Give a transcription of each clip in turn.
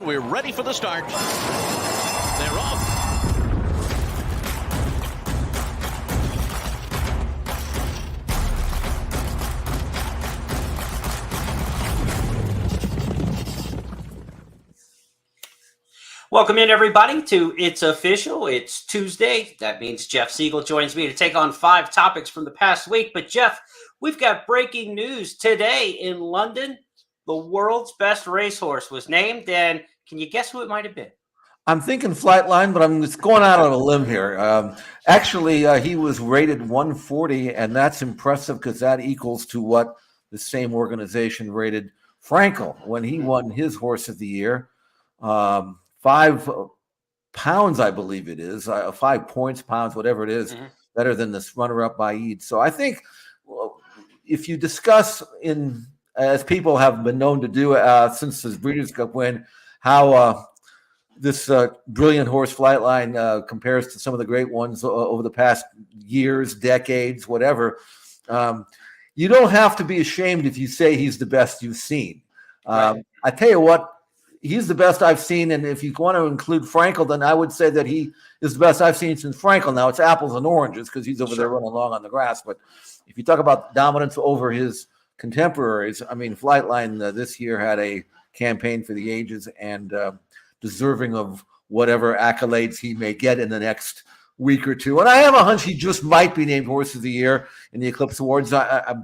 We're ready for the start. They're off. Welcome in, everybody, to It's Official. It's Tuesday. That means Jeff Siegel joins me to take on 5 topics from the past week. But, Jeff, we've got breaking news today in London. The world's best racehorse was named, and can you guess who it might have been? I'm thinking Flightline, but I'm just going out on a limb here. Actually, he was rated 140, and that's impressive because that equals to what the same organization rated Frankel when he won his Horse of the Year. 5 pounds, I believe it is, 5 points, pounds, whatever it is, better than this runner-up by Eid. So I think if you discuss as people have been known to do since his Breeders' Cup win, how this brilliant horse Flightline compares to some of the great ones over the past years, decades, whatever. You don't have to be ashamed if you say he's the best you've seen. Right. I tell you what, he's the best I've seen, and if you want to include Frankel, then I would say that he is the best I've seen since Frankel. Now, it's apples and oranges because he's over there running along on the grass, but if you talk about dominance over his contemporaries, I mean, Flightline this year had a campaign for the ages and deserving of whatever accolades he may get in the next week or two. And I have a hunch he just might be named Horse of the Year in the Eclipse Awards. I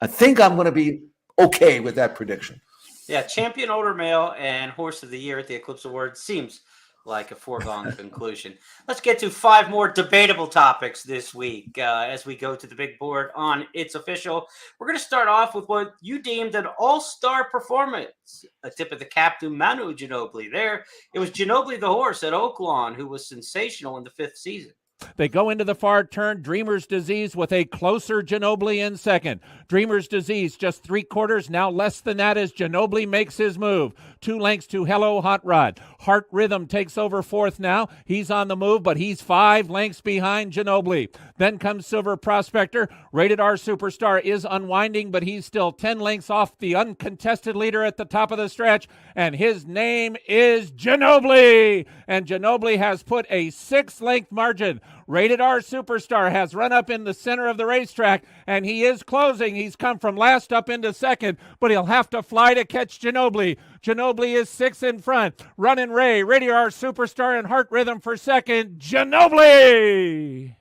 think I'm going to be okay with that prediction. Yeah, champion older male and Horse of the Year at the Eclipse Awards seems like a foregone conclusion. Let's get to 5 more debatable topics this week as we go to the big board on It's Official. We're going to start off with what you deemed an all-star performance. A tip of the cap to Manu Ginobili there. It was Ginobili the horse at Oaklawn who was sensational in the 5th season. They go into the far turn. Dreamer's Disease with a closer Ginobili in second. Dreamer's Disease just 3/4. Now less than that as Ginobili makes his move. 2 lengths to Hello Hot Rod. Heart Rhythm takes over 4th now. He's on the move, but he's 5 lengths behind Ginobili. Then comes Silver Prospector. Rated R Superstar is unwinding, but he's still 10 lengths off the uncontested leader at the top of the stretch. And his name is Ginobili. And Ginobili has put a 6-length margin. Rated R Superstar has run up in the center of the racetrack, and he is closing. He's come from last up into second, but he'll have to fly to catch Ginobili. Ginobili is 6 in front. Running Ray, Rated R Superstar, and Heart Rhythm for second. Ginobili!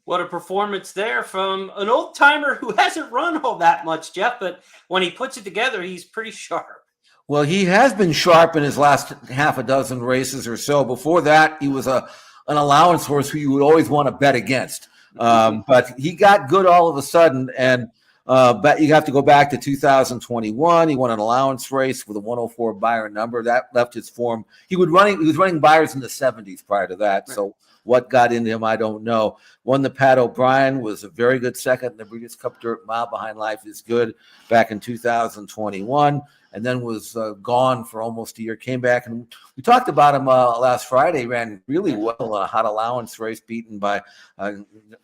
What a performance there from an old-timer who hasn't run all that much, Jeff, but when he puts it together, he's pretty sharp. Well, he has been sharp in his last half a dozen races or so. Before that, he was an allowance horse who you would always want to bet against. But he got good all of a sudden, and but you have to go back to 2021. He won an allowance race with a 104 Beyer number. That left his form. He was running Beyers in the 70s prior to that. So what got into him, I don't know. Won the Pat O'Brien, was a very good second in the Breeders' Cup Dirt Mile Behind Life is Good back in 2021. And then was gone for almost a year, came back. And we talked about him last Friday, ran really well, a hot allowance race, beaten by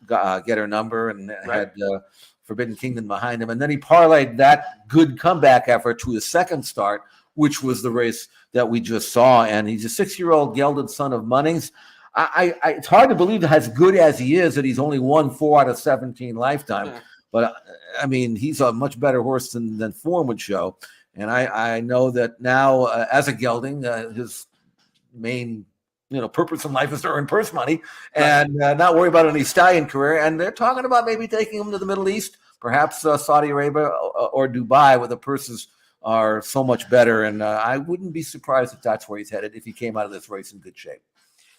Get Her Number, and had Forbidden Kingdom behind him. And then he parlayed that good comeback effort to his second start, which was the race that we just saw. And he's a 6-year-old gelded son of Munnings. It's hard to believe that as good as he is, that he's only won 4 out of 17 lifetime. Yeah. But, I mean, he's a much better horse than form would show. And I know that now, as a gelding, his main purpose in life is to earn purse money and not worry about any stallion career. And they're talking about maybe taking him to the Middle East, perhaps Saudi Arabia or Dubai, where the purses are so much better. And I wouldn't be surprised if that's where he's headed if he came out of this race in good shape.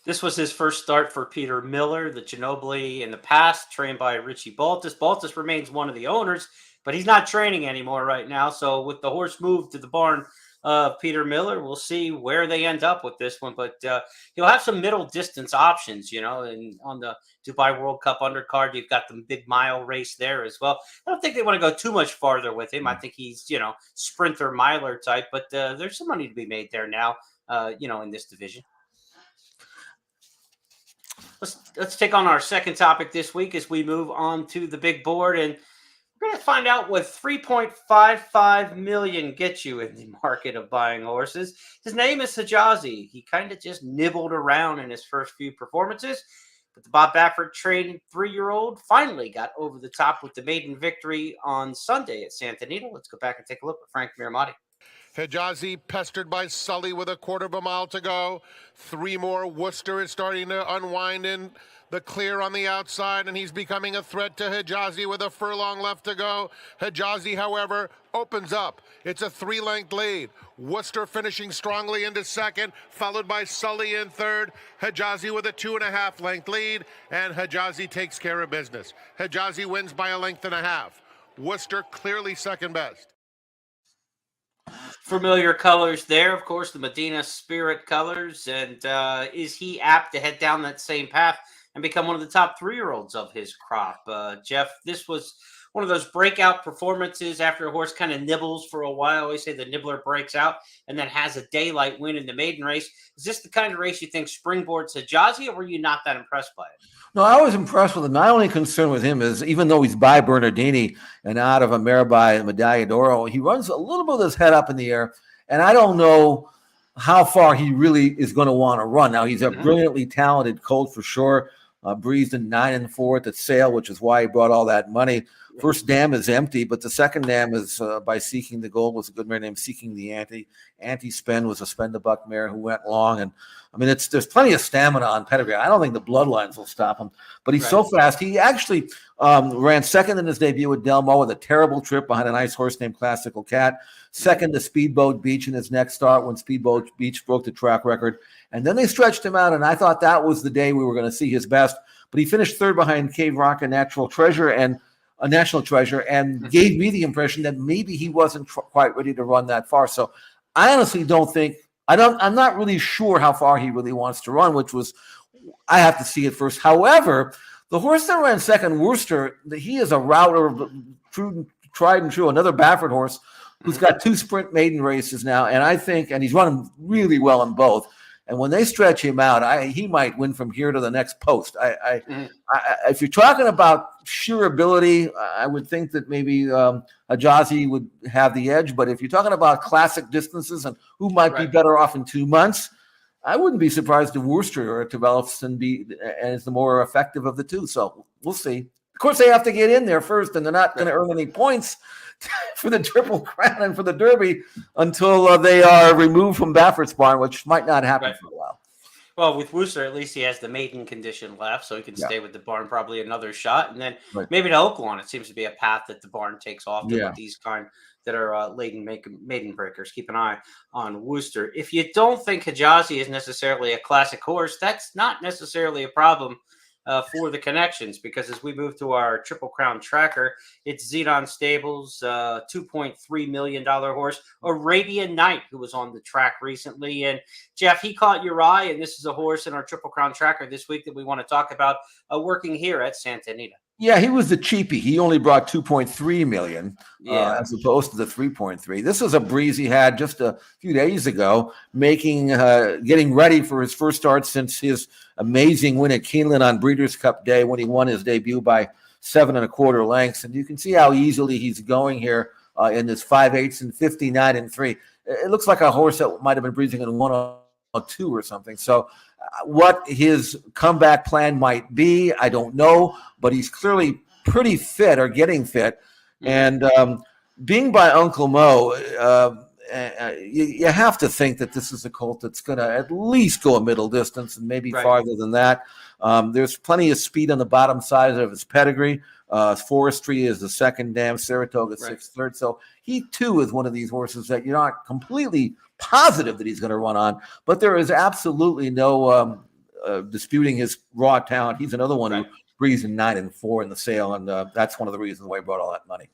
This was his first start for Peter Miller, the Ginobili in the past, trained by Richie Baltus. Baltus remains one of the owners, but he's not training anymore right now. So with the horse moved to the barn of Peter Miller, we'll see where they end up with this one. But he'll have some middle distance options, and on the Dubai World Cup undercard, you've got the big mile race there as well. I don't think they want to go too much farther with him. I think he's, sprinter miler type, but there's some money to be made there now, in this division. Let's take on our second topic this week as we move on to the big board. And We're going to find out what 3.55 million gets you in the market of buying horses. His name is Hijazi. He kind of just nibbled around in his first few performances, but the Bob Baffert trained 3-year-old finally got over the top with the maiden victory on Sunday at Santa Anita. Let's go back and take a look at Frank Miramati. Hijazi pestered by Sully with a quarter of a mile to go. 3 more. Worcester is starting to unwind in the clear on the outside, and he's becoming a threat to Hijazi with a furlong left to go. Hijazi, however, opens up. It's a 3-length lead. Worcester finishing strongly into second, followed by Sully in third. Hijazi with a 2.5-length lead, and Hijazi takes care of business. Hijazi wins by 1.5 lengths. Worcester clearly second best. Familiar colors there, of course, the Medina Spirit colors. And is he apt to head down that same path and become one of the top 3-year-olds of his crop? Jeff, this was one of those breakout performances after a horse kind of nibbles for a while. I always say the nibbler breaks out and then has a daylight win in the maiden race. Is this the kind of race you think springboards Hijazi, or were you not that impressed by it? No, I was impressed with him. My only concern with him is, even though he's by Bernardini and out of a mare by Medaglia d'Oro, he runs a little bit with his head up in the air, and I don't know how far he really is going to want to run. Now, he's a brilliantly talented colt for sure. Breezed in 9 4 at the sale, which is why he brought all that money. First dam is empty, but the second dam is by Seeking the Gold, was a good mare named Seeking the Ante. Anti-Spend was a spend-a-buck mare who went long. And I mean, there's plenty of stamina on pedigree. I don't think the bloodlines will stop him, but he's so fast. He actually ran second in his debut at Del Mar with a terrible trip behind a nice horse named Classical Cat. Second to Speedboat Beach in his next start when Speedboat Beach broke the track record. And then they stretched him out, and I thought that was the day we were going to see his best. But he finished third behind Cave Rock and National Treasure, and gave me the impression that maybe he wasn't quite ready to run that far. So I honestly I'm not really sure how far he really wants to run, I have to see it first. However, the horse that ran second, Worcester, he is a router, tried and true, another Baffert horse who's got 2 sprint maiden races now. And he's running really well in both. And when they stretch him out, he might win from here to the next post. If you're talking about sheer ability, I would think that maybe Hijazi would have the edge. But if you're talking about classic distances and who might be better off in 2 months, I wouldn't be surprised if Worcester develops and is the more effective of the two. So we'll see. Of course, they have to get in there first, and they're not going to earn any points for the Triple Crown and for the Derby until they are removed from Baffert's barn, which might not happen for a while. Well, with Worcester, at least he has the maiden condition left, so he can stay with the barn probably another shot. And then maybe to Oaklawn, it seems to be a path that the barn takes off with these kind that are maiden breakers. Keep an eye on Worcester. If you don't think Hijazi is necessarily a classic horse, that's not necessarily a problem for the connections, because as we move to our Triple Crown tracker, it's Zedon Stables, $2.3 million horse, Arabian Night, who was on the track recently. And Jeff, he caught your eye, and this is a horse in our Triple Crown tracker this week that we want to talk about working here at Santa Anita. Yeah, he was the cheapie. He only brought 2.3 million as opposed to the 3.3. This was a breeze he had just a few days ago, getting ready for his first start since his amazing win at Keeneland on Breeders' Cup Day when he won his debut by 7 1/4 lengths. And you can see how easily he's going here in this 5/8 and 59 and 3. It looks like a horse that might have been breezing in 102 or something. So what his comeback plan might be, I don't know, but he's clearly pretty fit or getting fit. And being by Uncle Mo, you have to think that this is a colt that's going to at least go a middle distance and maybe farther than that. There's plenty of speed on the bottom side of his pedigree. Forestry is the second dam, Saratoga 6th, third. So he too is one of these horses that you're not completely positive that he's going to run on, but there is absolutely no disputing his raw talent. He's another one who breezed in 9 4 in the sale, and that's one of the reasons why he brought all that money.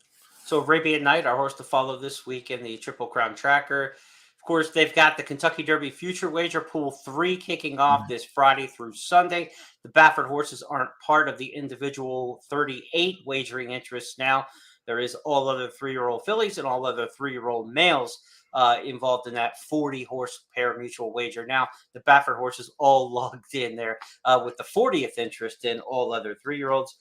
So Arabian Night, our horse to follow this week in the Triple Crown tracker. Of course, they've got the Kentucky Derby Future Wager Pool 3 kicking off this Friday through Sunday. The Baffert horses aren't part of the individual 38 wagering interests now. There is all other 3-year-old fillies and all other 3-year-old males involved in that 40-horse pair mutual wager. Now, the Baffert horses all logged in there with the 40th interest in all other 3-year-olds.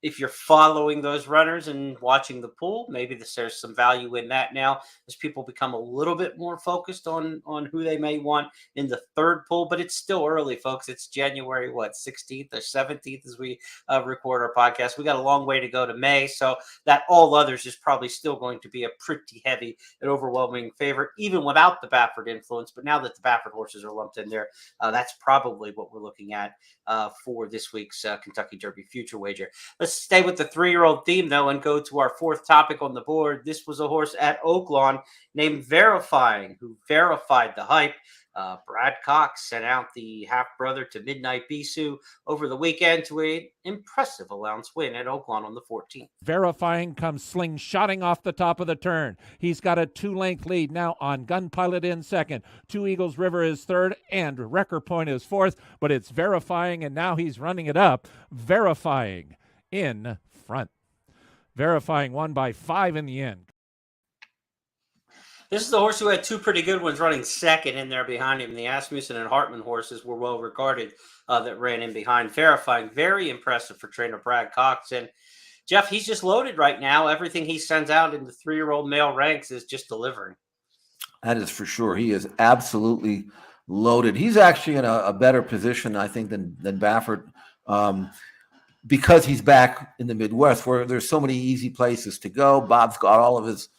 if you're following those runners and watching the pool, maybe there's some value in that now as people become a little bit more focused on who they may want in the third pool. But it's still early, folks. It's January 16th or 17th as we record our podcast. We got a long way to go to May, so that all others is probably still going to be a pretty heavy and overwhelming favorite, even without the Baffert influence. But now that the Baffert horses are lumped in there, that's probably what we're looking at for this week's Kentucky Derby future wager. Let's stay with the 3-year-old theme, though, and go to our fourth topic on the board. This was a horse at Oaklawn named Verifying, who verified the hype. Brad Cox sent out the half-brother to Midnight Bisou over the weekend to an impressive allowance win at Oaklawn on the 14th. Verifying comes slingshotting off the top of the turn. He's got a 2-length lead now on Gun Pilot in second. Two Eagles River is third, and Wrecker Point is fourth, but it's Verifying, and now he's running it up. Verifying in front. Verifying won by 5 in the end. This is the horse who had two pretty good ones running second in there behind him. The Asmussen and Hartman horses were well regarded that ran in behind. Verifying, very impressive for trainer Brad Cox. And Jeff, he's just loaded right now. Everything he sends out in the 3-year-old male ranks is just delivering. That is for sure. He is absolutely loaded. He's actually in a better position, I think, than Baffert, because he's back in the Midwest where there's so many easy places to go. Bob's got all of his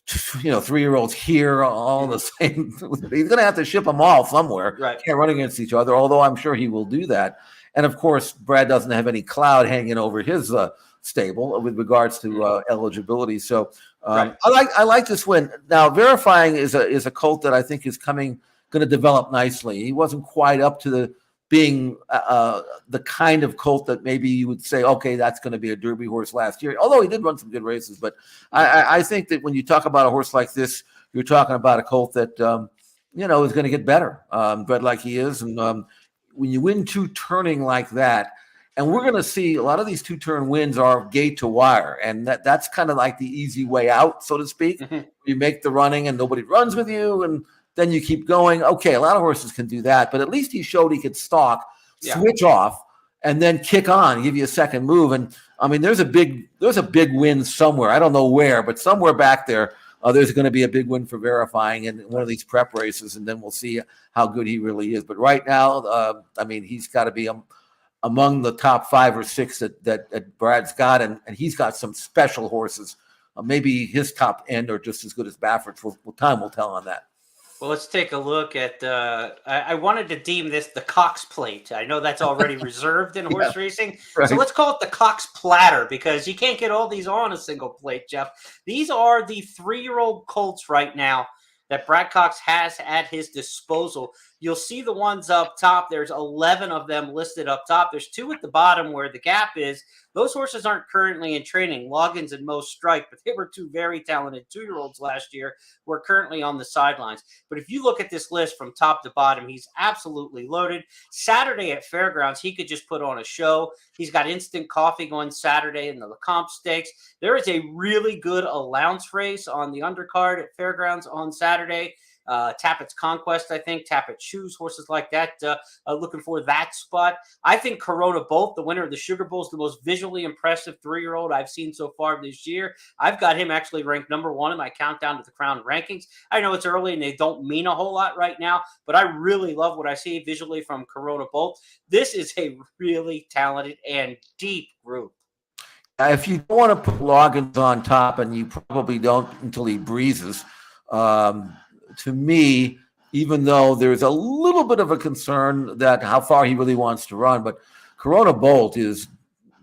3-year-olds here, all the same. He's going to have to ship them all somewhere. Right. Can't run against each other, although I'm sure he will do that. And of course, Brad doesn't have any cloud hanging over his stable with regards to eligibility. So Right. I like this win. Now, Verifying is a colt that I think is going to develop nicely. He wasn't quite up to being the kind of colt that maybe you would say, okay, that's going to be a Derby horse last year, although he did run some good races. But I think that when you talk about a horse like this, you're talking about a colt that, is going to get better, bred like he is. And when you win 2 turning like that, and we're going to see a lot of these 2-turn wins are gate to wire. And that's kind of like the easy way out, so to speak. Mm-hmm. You make the running and nobody runs with you, and then you keep going. Okay, a lot of horses can do that, but at least he showed he could stalk, switch off, and then kick on, give you a second move. And I mean, there's a big win somewhere. I don't know where, but somewhere back there, there's going to be a big win for Verifying in one of these prep races, and then we'll see how good he really is. But right now, he's got to be among the top 5 or 6 that Brad's got, and he's got some special horses. Maybe his top end are just as good as Baffert's. Time will tell on that. Well, let's take a look at I wanted to deem this the Cox plate. I know that's already reserved in horse racing. Right. So let's call it the Cox platter, because you can't get all these on a single plate, Jeff. These are the 3-year-old colts right now that Brad Cox has at his disposal. You'll see the ones up top. There's 11 of them listed up top. There's 2 at the bottom where the gap is. Those horses aren't currently in training. Loggins and Mo Strike, but they were 2 very talented 2-year-olds last year who are currently on the sidelines. But if you look at this list from top to bottom, he's absolutely loaded. Saturday at Fairgrounds, he could just put on a show. He's got instant coffee going Saturday in the Lecomte Stakes. There is a really good allowance race on the undercard at Fairgrounds on Saturday. Tappett's Conquest, I think, Tappet Shoes, horses like that, looking for that spot. I think Corona Bolt, the winner of the Sugar Bowl, is the most visually impressive 3-year-old I've seen so far this year. I've got him actually ranked number 1 in my countdown to the Crown rankings. I know it's early and they don't mean a whole lot right now, but I really love what I see visually from Corona Bolt. This is a really talented and deep group. If you don't want to put Loggins on top, and you probably don't until he breezes, to me, even though there's a little bit of a concern that how far he really wants to run, but Corona Bolt is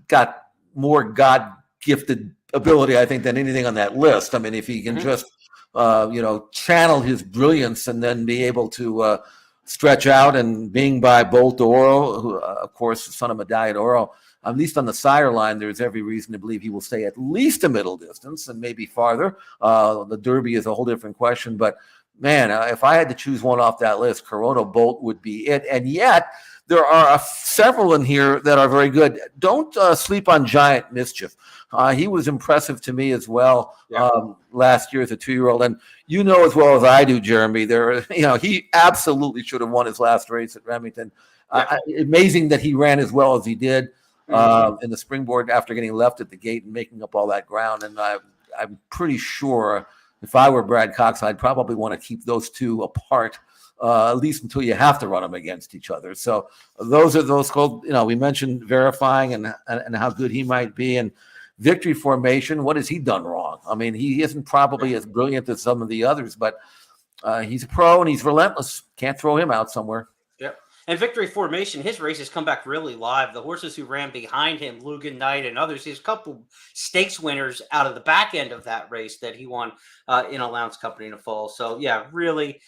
got more God-gifted ability, I think, than anything on that list. I mean, if he can just, channel his brilliance and then be able to stretch out, and being by Bolt Oro, who, of course, the son of Medallion Oro, at least on the sire line, there's every reason to believe he will stay at least a middle distance and maybe farther. The Derby is a whole different question, but man, if I had to choose one off that list, Corona Bolt would be it. And yet, there are several in here that are very good. Don't sleep on Giant Mischief. He was impressive to me as well last year as a 2-year-old. And you know as well as I do, Jeremy, he absolutely should have won his last race at Remington. Amazing that he ran as well as he did. in the springboard after getting left at the gate and making up all that ground. And I'm pretty sure if I were Brad Cox, I'd probably want to keep those two apart, at least until you have to run them against each other. So those are those called, we mentioned Verifying and how good he might be. And Victory Formation, what has he done wrong? I mean, he isn't probably as brilliant as some of the others, but he's a pro and he's relentless. Can't throw him out somewhere. Yep. And Victory Formation, his races come back really live. The horses who ran behind him, Lugan Knight and others, he's a couple stakes winners out of the back end of that race that he won in Allowance Company in the fall. So, yeah, really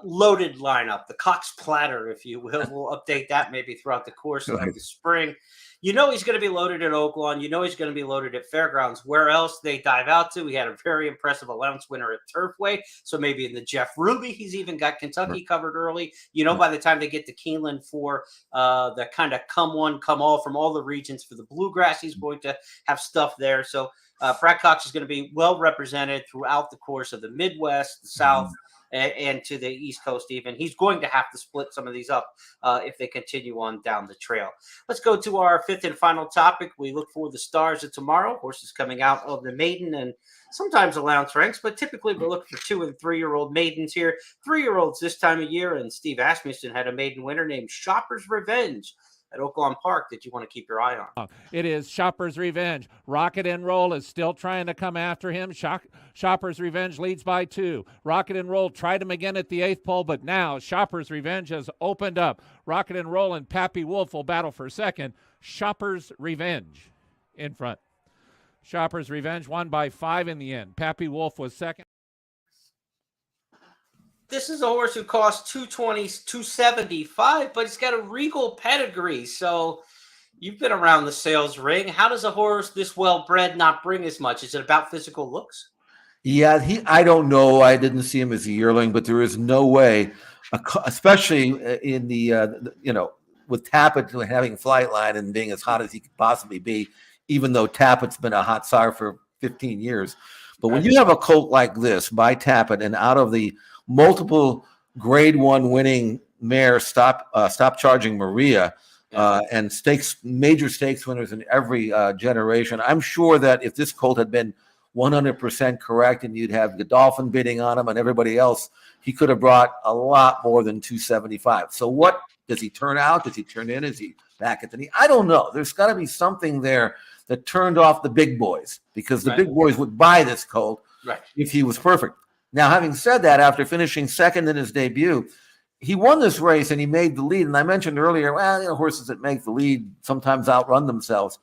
loaded lineup. The Cox Platter, if you will. We'll update that maybe throughout the course of the spring. He's going to be loaded at Oaklawn. He's going to be loaded at Fairgrounds. Where else they dive out to? We had a very impressive allowance winner at Turfway. So maybe in the Jeff Ruby, he's even got Kentucky covered early. By the time they get to Keeneland for the kind of come one, come all from all the regions for the Bluegrass, he's going to have stuff there. So Brad Cox is going to be well represented throughout the course of the Midwest, the South, and to the East Coast even. He's going to have to split some of these up if they continue on down the trail. Let's go to our fifth and final topic. We look for the stars of tomorrow. Horses coming out of the maiden and sometimes allowance ranks, but typically we're looking for 2- and 3-year-old maidens here. 3-year-olds this time of year, and Steve Asmussen had a maiden winner named Shopper's Revenge at Oaklawn Park that you want to keep your eye on. It is Shopper's Revenge. Rocket and Roll is still trying to come after him. Shopper's Revenge leads by 2. Rocket and Roll tried him again at the 8th pole, but now Shopper's Revenge has opened up. Rocket and Roll and Pappy Wolf will battle for second. Shopper's Revenge in front. Shopper's Revenge won by 5 in the end. Pappy Wolf was second. This is a horse who costs $220, $275, but he's got a regal pedigree. So you've been around the sales ring. How does a horse this well-bred not bring as much? Is it about physical looks? Yeah, I don't know. I didn't see him as a yearling, but there is no way, especially in with Tappet having flight line and being as hot as he could possibly be, even though Tappet's been a hot sire for 15 years. But when you have a colt like this by Tappet and out of the multiple grade 1 winning mare, Stop Charging Maria, and major stakes winners in every generation. I'm sure that if this colt had been 100% correct and you'd have Godolphin bidding on him and everybody else, he could have brought a lot more than 275. So what does he turn out? Does he turn in? Is he back at the knee? I don't know. There's got to be something there that turned off the big boys, because the big boys would buy this colt if he was perfect. Now, having said that, after finishing second in his debut, he won this race and he made the lead. And I mentioned earlier, horses that make the lead sometimes outrun themselves.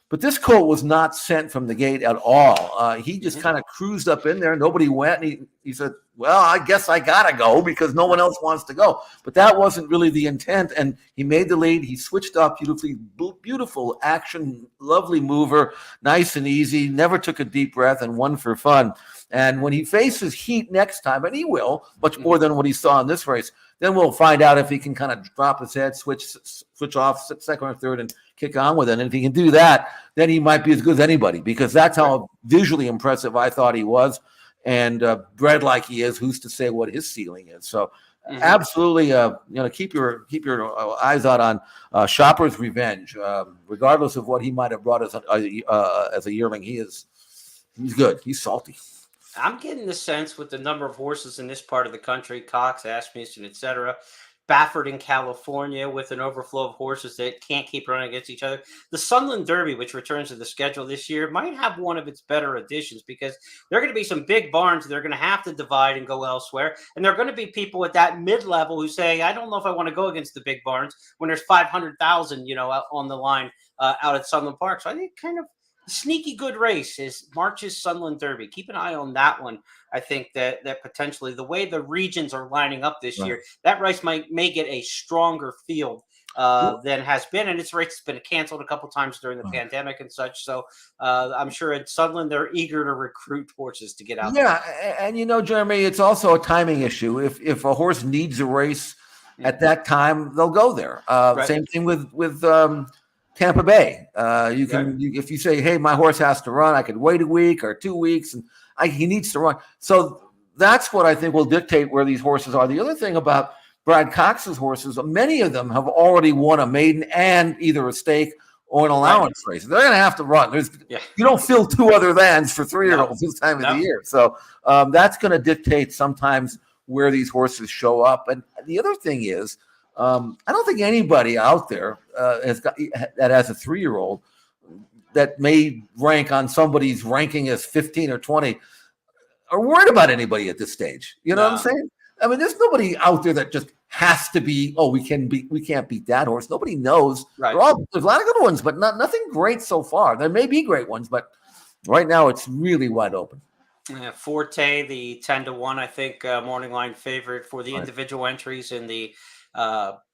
But this colt was not sent from the gate at all. He just kind of cruised up in there. Nobody went. And he said, well, I guess I got to go because no one else wants to go. But that wasn't really the intent. And he made the lead. He switched up beautifully. Beautiful action, lovely mover, nice and easy, never took a deep breath and won for fun. And when he faces heat next time, and he will, much more than what he saw in this race, then we'll find out if he can kind of drop his head, switch off second or third, and kick on with it. And if he can do that, then he might be as good as anybody, because that's how visually impressive I thought he was. And bred like he is, who's to say what his ceiling is? So absolutely, keep your eyes out on Shopper's Revenge, regardless of what he might have brought as a yearling. He's good. He's salty. I'm getting the sense with the number of horses in this part of the country, Cox, Asmussen, etc., Baffert in California with an overflow of horses that can't keep running against each other. The Sunland Derby, which returns to the schedule this year, might have one of its better additions, because there are going to be some big barns. They're going to have to divide and go elsewhere. And there are going to be people at that mid-level who say, I don't know if I want to go against the big barns when there's 500,000, out on the line out at Sunland Park. So I think kind of sneaky good race is March's Sunland Derby. Keep an eye on that one. I think that potentially the way the regions are lining up this year, that race may get a stronger field than has been. And its race has been canceled a couple times during the pandemic and such. So I'm sure at Sunland, they're eager to recruit horses to get out there. Yeah. And, Jeremy, it's also a timing issue. If a horse needs a race at that time, they'll go there. Same thing with Tampa Bay. If you say, hey, my horse has to run, I could wait a week or 2 weeks, and he needs to run. So that's what I think will dictate where these horses are. The other thing about Brad Cox's horses, many of them have already won a maiden and either a stake or an allowance race. They're going to have to run. You don't fill 2 other vans for 3-year-olds this time of the year. So that's going to dictate sometimes where these horses show up. And the other thing is, I don't think anybody out there that has a 3-year-old that may rank on somebody's ranking as 15 or 20 are worried about anybody at this stage. You know what I'm saying? I mean, there's nobody out there that just has to be, we can't beat that horse. Nobody knows. Right. There's a lot of good ones, but nothing great so far. There may be great ones, but right now it's really wide open. Forte, the 10-1, I think, morning line favorite for the individual entries in the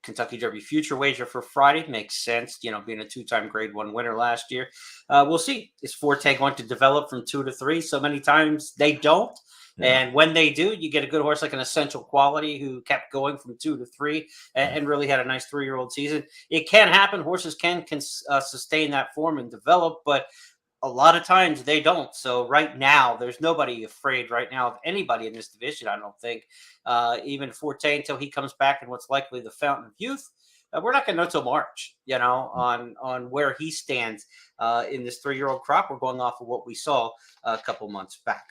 Kentucky Derby future wager for Friday. Makes sense, being a 2-time Grade 1 winner last year. We'll see. Is Forte going to develop from 2 to 3? So many times they don't. And when they do, you get a good horse like an Essential Quality who kept going from 2 to 3 and really had a nice 3-year-old season. It can happen. Horses can sustain that form and develop, but a lot of times they don't. So right now, there's nobody afraid right now of anybody in this division, I don't think. Even Forte, until he comes back in what's likely the Fountain of Youth, we're not going to know till March, on where he stands in this 3-year-old crop. We're going off of what we saw a couple months back.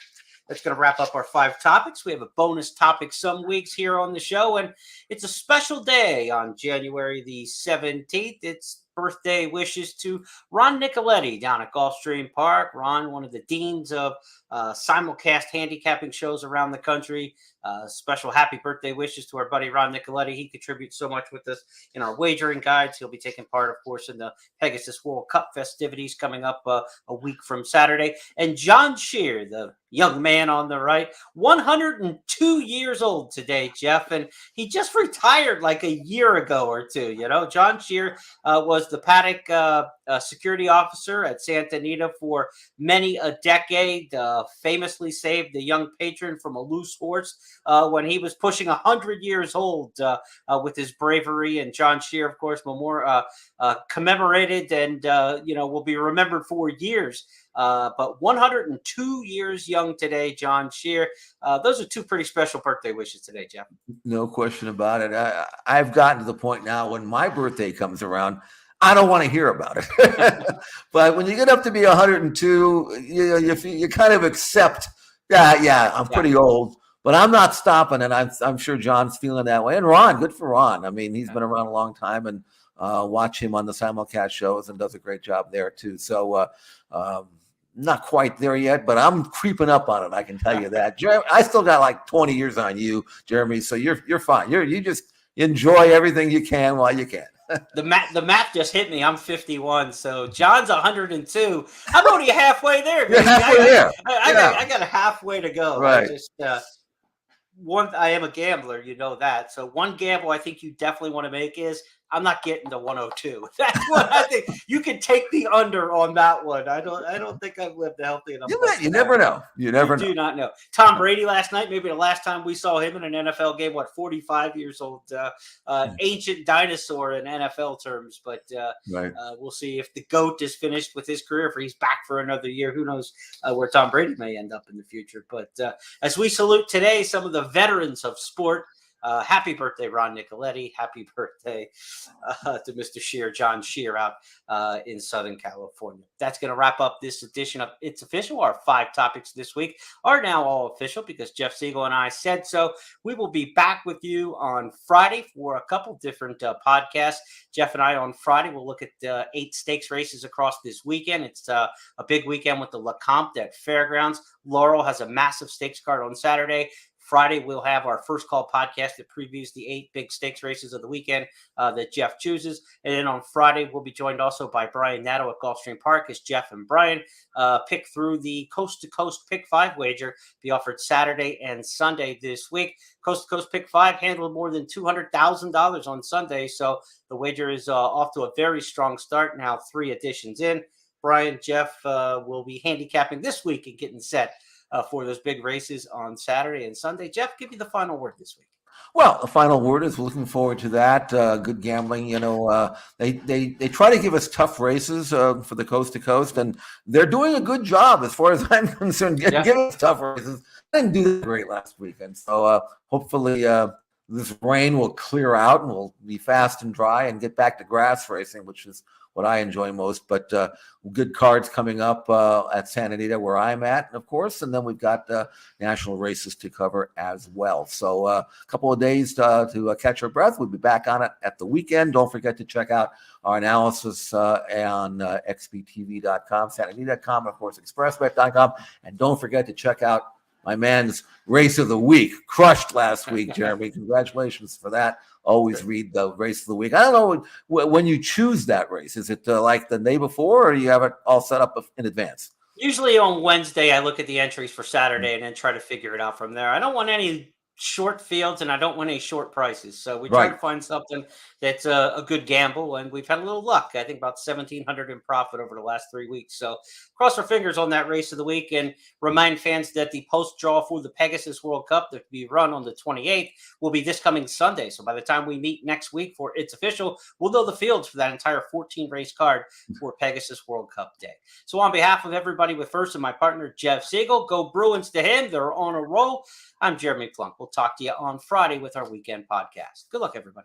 That's going to wrap up our 5 topics. We have a bonus topic some weeks here on the show, and it's a special day on January the 17th. It's birthday wishes to Ron Nicoletti down at Gulfstream Park. Ron, one of the deans of simulcast handicapping shows around the country. Special happy birthday wishes to our buddy Ron Nicoletti. He contributes so much with us in our wagering guides. He'll be taking part, of course, in the Pegasus World Cup festivities coming up a week from Saturday. And John Shear, the young man on the right, 102 years old today, Jeff, and he just retired like a year ago or two. John Shear was the paddock security officer at Santa Anita for many a decade, famously saved the young patron from a loose horse when he was pushing 100 years old with his bravery. And John Shear, of course, commemorated and will be remembered for years. But 102 years young today, John Shear. Those are 2 pretty special birthday wishes today, Jeff. No question about it. I've gotten to the point now when my birthday comes around, I don't want to hear about it. But when you get up to be 102, you kind of accept, I'm pretty old, but I'm not stopping. And I'm sure John's feeling that way. And Ron, good for Ron. I mean, he's been around a long time, and watch him on the simulcast shows and does a great job there too. So not quite there yet, but I'm creeping up on it. I can tell you that. I still got like 20 years on you, Jeremy. So you're fine. You just enjoy everything you can while you can. The math just hit me. I'm 51, so John's 102. I'm only halfway there. You're halfway there. I got a halfway to go. Right. I am a gambler, that. So one gamble I think you definitely want to make is I'm not getting to 102. That's what I think. You can take the under on that one. I don't think I've lived a healthy enough. You never know. You never know. Do not know. Tom Brady last night, maybe the last time we saw him in an NFL game, 45 years old, ancient dinosaur in NFL terms. But we'll see if the GOAT is finished with his career, if he's back for another year. Who knows where Tom Brady may end up in the future. But as we salute today, some of the veterans of sport, happy birthday, Ron Nicoletti. Happy birthday to Mr. Shear, John Shear, out in Southern California. That's going to wrap up this edition of It's Official. Our 5 topics this week are now all official because Jeff Siegel and I said so. We will be back with you on Friday for a couple different podcasts. Jeff and I on Friday will look at 8 stakes races across this weekend. It's a big weekend with the LeCompte at Fairgrounds. Laurel has a massive stakes card on Saturday. Friday, we'll have our first call podcast that previews the 8 big stakes races of the weekend that Jeff chooses. And then on Friday, we'll be joined also by Brian Natto at Gulfstream Park as Jeff and Brian pick through the Coast to Coast Pick 5 wager be offered Saturday and Sunday this week. Coast to Coast Pick 5 handled more than $200,000 on Sunday. So the wager is off to a very strong start. Now 3 editions in. Brian, Jeff will be handicapping this week and getting set for those big races on Saturday and Sunday. Jeff, give you the final word this week. Well, the final word is looking forward to that. Good gambling. They try to give us tough races for the coast to coast, and they're doing a good job as far as I'm concerned. Giving us tough races. They didn't do great last weekend, so hopefully this rain will clear out and we'll be fast and dry and get back to grass racing, which is what I enjoy most. But good cards coming up at Santa Anita, where I'm at, of course, and then we've got national races to cover as well. So a couple of days to catch our breath. We'll be back on it at the weekend. Don't forget to check out our analysis on xbtv.com, SantaAnita.com, of course, expressbet.com, and don't forget to check out my man's race of the week. Crushed last week, Jeremy. Congratulations for that. Always read the race of the week. I don't know when you choose that race. Is it like the day before, or do you have it all set up in advance? Usually on Wednesday, I look at the entries for Saturday and then try to figure it out from there. I don't want any short fields and I don't want any short prices. So we try to find something that's a good gamble, and we've had a little luck. I think about 1,700 in profit over the last 3 weeks. So cross our fingers on that race of the week, and remind fans that the post draw for the Pegasus World Cup that will be run on the 28th will be this coming Sunday. So by the time we meet next week for It's Official, we'll know the fields for that entire 14 race card for Pegasus World Cup Day. So on behalf of everybody with First and my partner, Jeff Siegel, go Bruins to him. They're on a roll. I'm Jeremy Plonk. We'll talk to you on Friday with our weekend podcast. Good luck, everybody.